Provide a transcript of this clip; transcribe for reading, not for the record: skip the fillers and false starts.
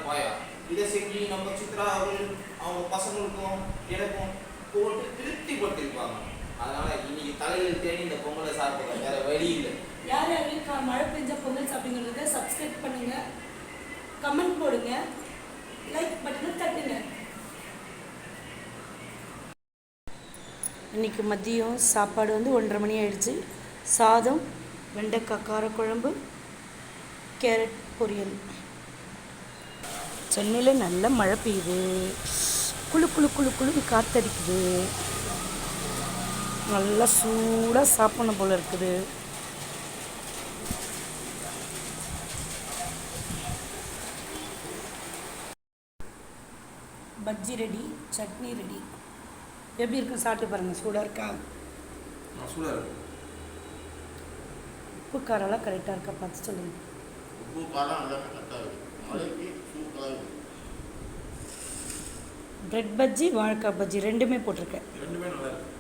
பாயா. இதை செஞ்சு நம்ம சித்ரா அவர்கள் அவங்க பசங்களுக்கும் எனக்கும் போட்டு திருப்திப்படுத்திருப்பாங்க. அதனால இன்னைக்கு தலையில் தேடி இந்த பொங்கலை சாப்பிட வேற வழி இல்லை. யார் யாரும் மழை பெஞ்ச பொங்கல் சாப்பிடுங்கிறத சப்ஸ்கிரைப் பண்ணுங்க, கமெண்ட் போடுங்க, லைக் பட்டனை தட்டுங்க. இன்றைக்கி மதியம் சாப்பாடு வந்து 1:30 மணி ஆயிடுச்சு. சாதம், வெண்டைக்காய் காரக்குழம்பு, கேரட் பொரியல். சென்னையில் நல்ல மழை பெய்யுது. குளு குளு குளு குளுன்னு காற்றடிக்குது. நல்லா சூடாக சாப்பிடணும் போல் இருக்குது. Bajji ready, chutney ready. எப்படி இருக்கும் சாப்பிட்டு பாருங்கள். சூடாக இருக்கா? சூடாக இருக்கு. உப்பு காரெல்லாம் கரெக்டாக இருக்கா பார்த்து சொல்லுங்கள். உப்பு காரம் எல்லாமே கரெக்டாக இருக்குது. மழைக்கு சூப்பராக இருக்குது. பிரெட் பஜ்ஜி, வாழைக்காய் பஜ்ஜி ரெண்டுமே போட்டிருக்கேன். ரெண்டுமே நல்லா இருக்கு.